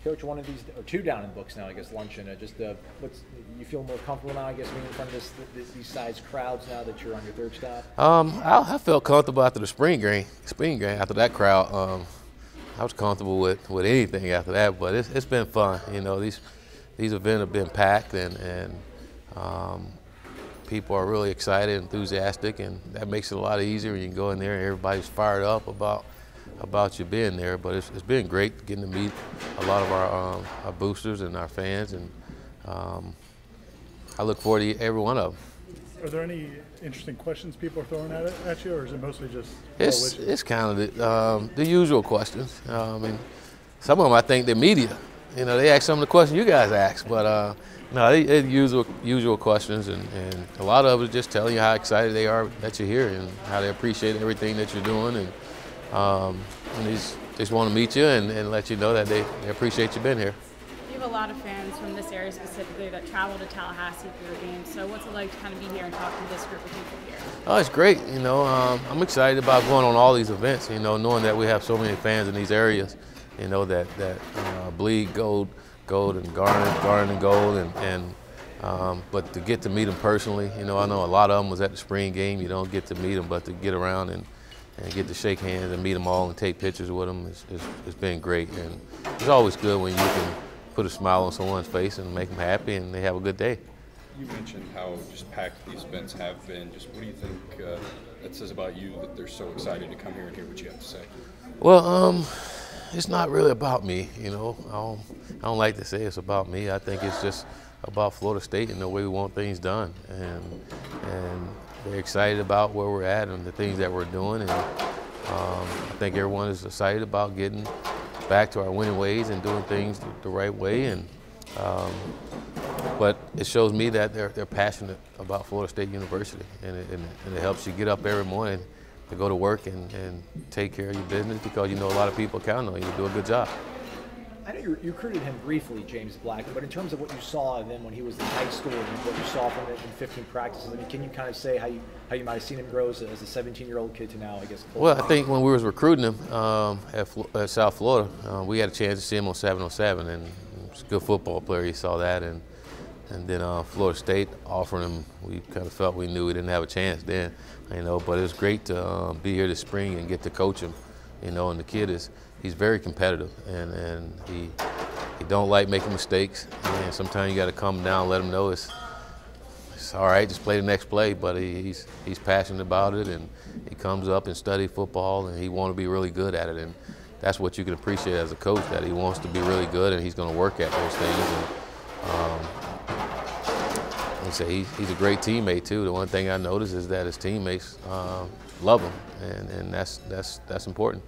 coach one of these or two down in books now, I guess, luncheon. What's you feel more comfortable now, I guess, being in front of these size crowds now that you're on your third stop? I felt comfortable after the spring game. After that crowd, I was comfortable with anything after that. But it's been fun. You know, these events have been packed, and people are really excited, enthusiastic, and that makes it a lot easier when you can go in there and everybody's fired up about you being there. But it's been great getting to meet a lot of our boosters and our fans, and I look forward to every one of them. Are there any interesting questions people are throwing at you, or is it mostly just It's kind of the usual questions. I mean, some of them I think they're media. You know, they ask some of the questions you guys ask, but no, they're usual questions, and a lot of it is just telling you how excited they are that you're here and how they appreciate everything that you're doing, and they just want to meet you and let you know that they appreciate you being here. You have a lot of fans from this area specifically that travel to Tallahassee for your games, so what's it like to kind of be here and talk to this group of people here? Oh, it's great. You know, I'm excited about going on all these events, you know, knowing that we have so many fans in these areas, you know, that bleed gold and garnet and gold, but to get to meet them personally, you know, I know a lot of them was at the spring game. You don't get to meet them, but to get around and get to shake hands and meet them all and take pictures with them, it's been great. And it's always good when you can put a smile on someone's face and make them happy and they have a good day. You mentioned how just packed these events have been. Just what do you think that says about you that they're so excited to come here and hear what you have to say? Well, it's not really about me, you know. I don't like to say it's about me. I think it's just about Florida State and the way we want things done. And they're excited about where we're at and the things that we're doing. And I think everyone is excited about getting back to our winning ways and doing things the right way. And but it shows me that they're passionate about Florida State University, and it helps you get up every morning to go to work and take care of your business, because you know a lot of people count on you to do a good job. I know you recruited him briefly, James Blackman, but in terms of what you saw of him when he was in high school and what you saw from him in 15 practices, I mean, can you kind of say how you might have seen him grow as a 17-year-old kid to now, I guess? Well, I think when we was recruiting him at South Florida, we had a chance to see him on 707, and he was a good football player. You saw that, and then Florida State offered him. We kind of felt we knew we didn't have a chance then, you know. But it was great to be here this spring and get to coach him, you know. And the kid he's very competitive, and he don't like making mistakes. And sometimes you got to come down and let him know it's all right, just play the next play. But he's passionate about it, and he comes up and studies football, and he wants to be really good at it. And that's what you can appreciate as a coach, that he wants to be really good, and he's going to work at those things. And say he's a great teammate too. The one thing I noticed is that his teammates love him, and that's important.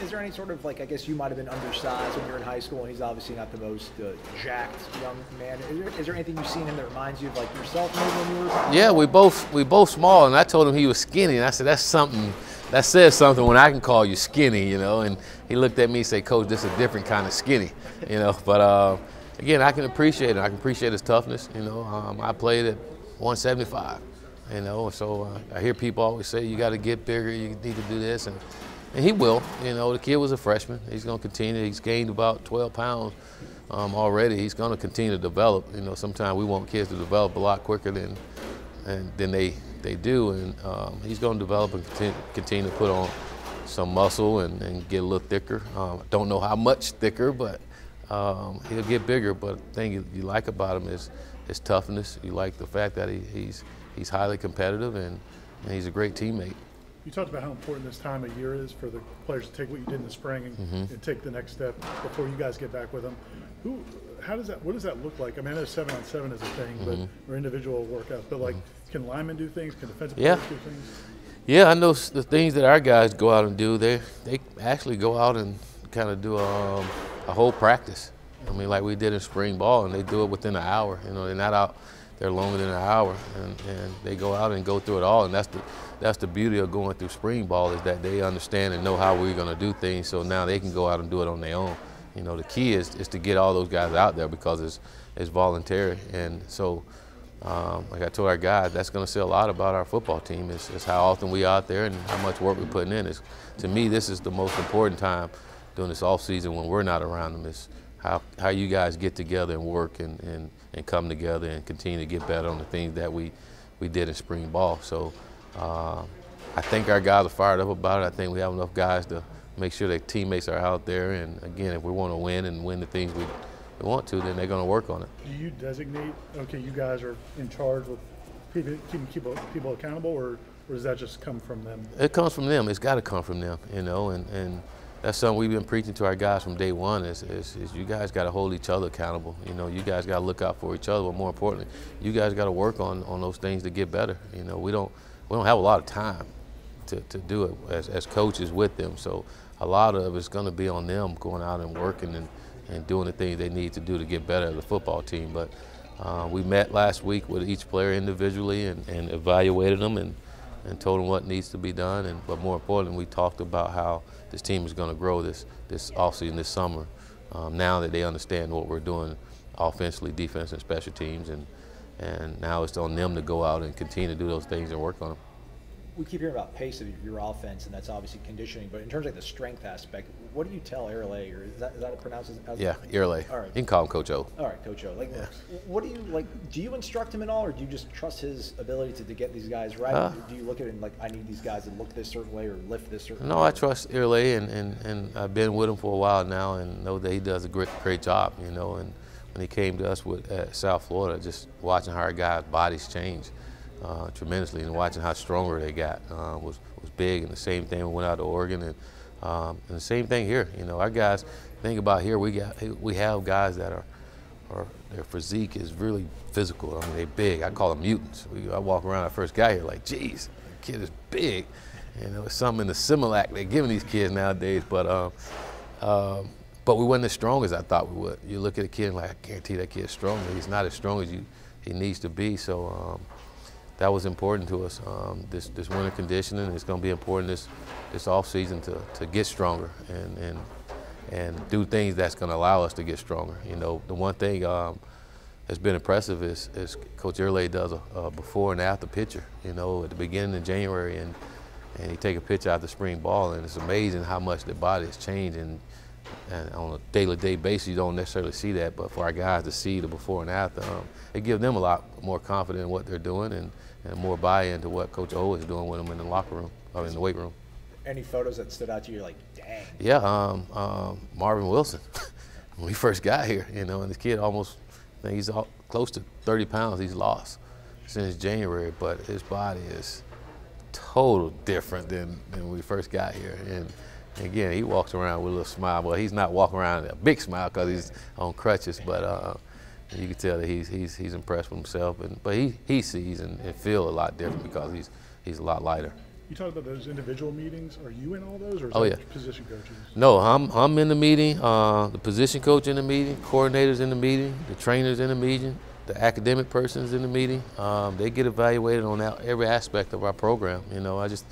Is there any sort of, like, I guess you might have been undersized when you were in high school, and he's obviously not the most jacked young man. Is there anything you've seen him that reminds you of, like, yourself maybe when you were? Yeah, we both small, and I told him he was skinny, and I said, that says something when I can call you skinny, you know. And he looked at me and said, Coach, this is a different kind of skinny, you know. But again, I can appreciate it. I can appreciate his toughness, you know. I played at 175, you know. So I hear people always say, you got to get bigger, you need to do this, and he will. You know, the kid was a freshman. He's going to continue. He's gained about 12 pounds already. He's going to continue to develop. You know, sometimes we want kids to develop a lot quicker than they do, and he's going to develop and continue to put on some muscle and get a little thicker. Don't know how much thicker, but he'll get bigger. But the thing you like about him is his toughness. You like the fact that he's highly competitive, and he's a great teammate. You talked about how important this time of year is for the players to take what you did in the spring and take the next step before you guys get back with them. What does that look like? I mean, I know 7-on-7 is a thing, or individual workouts, but like, can linemen do things? Can defensive players do things? Yeah, I know the things that our guys go out and do. They actually go out and kind of do a whole practice. I mean, like we did in spring ball, and they do it within an hour. You know, they're not out there longer than an hour, and they go out and go through it all. And that's the beauty of going through spring ball, is that they understand and know how we're going to do things. So now they can go out and do it on their own. You know, the key is to get all those guys out there, because it's voluntary. And so, like I told our guys, that's going to say a lot about our football team. Is how often we out there and how much work we're putting in. To me, this is the most important time during this off season when we're not around them. Is how you guys get together and work and come together and continue to get better on the things that we did in spring ball. So I think our guys are fired up about it. I think we have enough guys to make sure that teammates are out there. And again, if we want to win and win the things we want to, then they're going to work on it. Do you designate, okay, you guys are in charge with keeping people accountable, or does that just come from them? It comes from them. It's got to come from them, you know, and that's something we've been preaching to our guys from day one is you guys got to hold each other accountable. You know, you guys got to look out for each other, but more importantly, you guys got to work on those things to get better. You know, we don't have a lot of time to do it as coaches with them, so a lot of it's going to be on them going out and working and doing the things they need to do to get better as a football team. But we met last week with each player individually and evaluated them and told them what needs to be done. But more importantly, we talked about how this team is going to grow this offseason, this summer, now that they understand what we're doing offensively, defense, and special teams. And now it's on them to go out and continue to do those things and work on them. We keep hearing about pace of your offense, and that's obviously conditioning. But in terms of the strength aspect, what do you tell Airlay, or is that pronounced as? Yeah, Airlay. All right. You can call him Coach O. All right, Coach O. Like, yeah. What do you like? Do you instruct him at all, or do you just trust his ability to get these guys right? Do you look at it and like, I need these guys to look this certain way or lift this certain way? No, I trust Airlay, and I've been with him for a while now, and know that he does a great job. You know, and when he came to us at South Florida, just watching how our guys' bodies change. Tremendously, and watching how stronger they got was big. And the same thing we went out to Oregon, and the same thing here. You know, our guys. Think about here, we have guys that are their physique is really physical. I mean, they're big. I call them mutants. I walk around. I first got here like, geez, the kid is big. You know, it's something in the Similac they're giving these kids nowadays. But we wasn't as strong as I thought we would. You look at a kid and like, I guarantee that kid's strong. He's not as strong as he needs to be. So. That was important to us. This winter conditioning is going to be important this off season to get stronger and do things that's going to allow us to get stronger. You know, the one thing that's been impressive is Coach Airlay does a before and after picture. You know, at the beginning of January, and he take a picture after spring ball, and it's amazing how much the body has changed. And on a day-to-day basis, you don't necessarily see that, but for our guys to see the before and after, it gives them a lot more confidence in what they're doing and more buy-in to what Coach O is doing with them in the locker room or in the weight room. Any photos that stood out to you, like, dang? Yeah, Marvin Wilson. When we first got here, you know, and this kid almost, I think he's close to 30 pounds he's lost since January, but his body is total different than when we first got here. And again, he walks around with a little smile. Well, he's not walking around with a big smile because he's on crutches, but you can tell that he's impressed with himself. But he sees and feels a lot different because he's a lot lighter. You talked about those individual meetings. Are you in all those, or is that position coaches? No, I'm in the meeting. The position coach in the meeting, coordinators in the meeting, the trainers in the meeting, the academic persons in the meeting. They get evaluated on every aspect of our program. You know, I just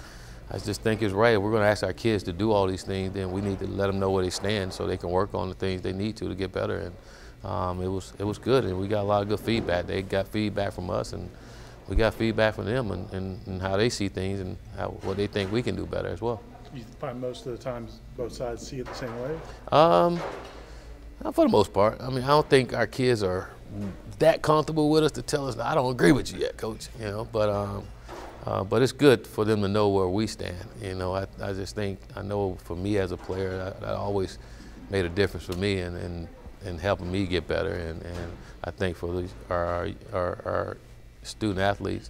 think it's right. If we're going to ask our kids to do all these things, then we need to let them know where they stand so they can work on the things they need to get better. And it was good, and we got a lot of good feedback. They got feedback from us, and we got feedback from them and how they see things and what they think we can do better as well. You find most of the times both sides see it the same way? For the most part. I mean, I don't think our kids are that comfortable with us to tell us, I don't agree with you yet, Coach. You know, but it's good for them to know where we stand. You know, I just think, I know for me as a player, that always made a difference for me and helping me get better. And I think for our student athletes,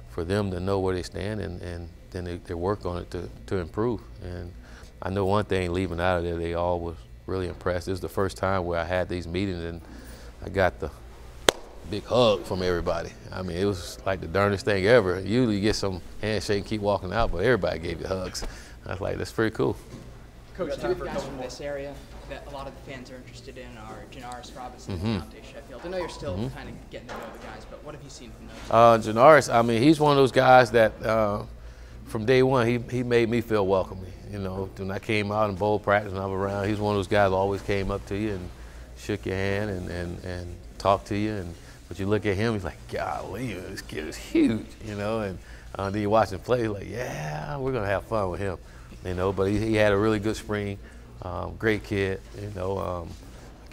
for them to know where they stand and then they work on it to improve. And I know one thing, leaving out of there, they all was really impressed. This is the first time where I had these meetings and I got the big hug from everybody. I mean, it was like the darndest thing ever. Usually you get some handshake and keep walking out, but everybody gave you hugs. I was like, that's pretty cool. Coach, two guys from this area that a lot of the fans are interested in are Janaris Robinson and Dante Sheffield. I know you're still kind of getting to know the guys, but what have you seen from those? Janaris, I mean, he's one of those guys that from day one, he made me feel welcome. You know, when I came out in bowl practice and I was around, he's one of those guys that always came up to you and shook your hand and talked to you. But you look at him, he's like, golly, this kid is huge, you know. And then you watch him play, he's like, yeah, we're going to have fun with him, you know. But he had a really good spring, great kid, you know.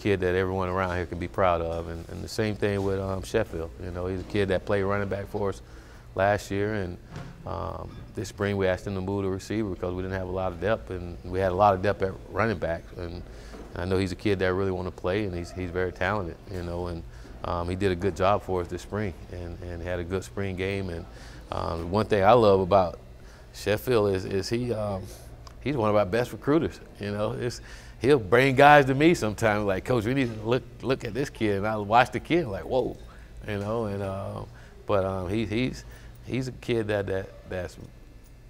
kid that everyone around here can be proud of. And the same thing with Sheffield. You know, he's a kid that played running back for us last year, and this spring we asked him to move to receiver because we didn't have a lot of depth, and we had a lot of depth at running back. And I know he's a kid that really want to play, and he's very talented, you know, and he did a good job for us this spring, and had a good spring game. And one thing I love about Sheffield is he's one of our best recruiters. You know, he'll bring guys to me sometimes like, Coach, we need to look at this kid, and I'll watch the kid like, whoa, you know. And but he's a kid that's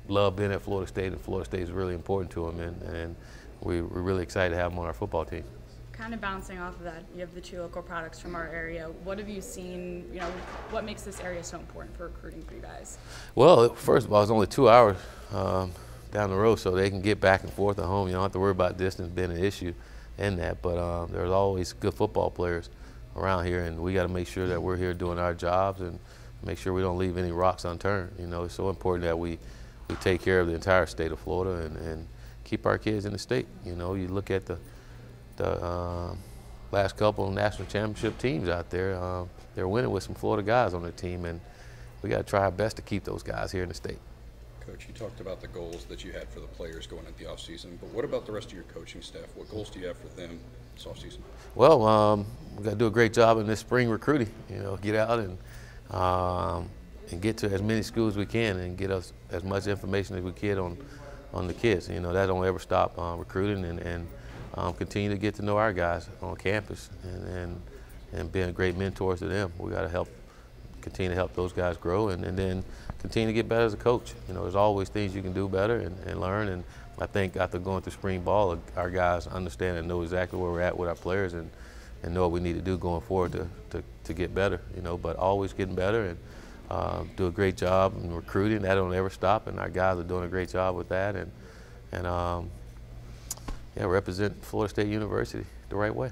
loved being at Florida State, and Florida State is really important to him, and we're really excited to have him on our football team. Kind of bouncing off of that, you have the 2 local products from our area. What have you seen, you know, what makes this area so important for recruiting for you guys? Well, first of all, it's only 2 hours down the road, so they can get back and forth at home. You don't have to worry about distance being an issue in that, but there's always good football players around here, and we got to make sure that we're here doing our jobs and make sure we don't leave any rocks unturned. You know, it's so important that we take care of the entire state of Florida and keep our kids in the state. You know, you look at the last couple of national championship teams out there, they're winning with some Florida guys on their team, and we got to try our best to keep those guys here in the state. Coach, you talked about the goals that you had for the players going into the offseason, but what about the rest of your coaching staff? What goals do you have for them this offseason? Well, we got to do a great job in this spring recruiting. You know, get out and get to as many schools as we can and get us as much information as we can on the kids. You know, that don't ever stop recruiting, and continue to get to know our guys on campus and being great mentors to them. We got to continue to help those guys grow, and then continue to get better as a coach. You know, there's always things you can do better and learn, and I think after going through spring ball, our guys understand and know exactly where we're at with our players and know what we need to do going forward to get better, you know, but always getting better and do a great job in recruiting. That don't ever stop, and our guys are doing a great job with that, and yeah, represent Florida State University the right way.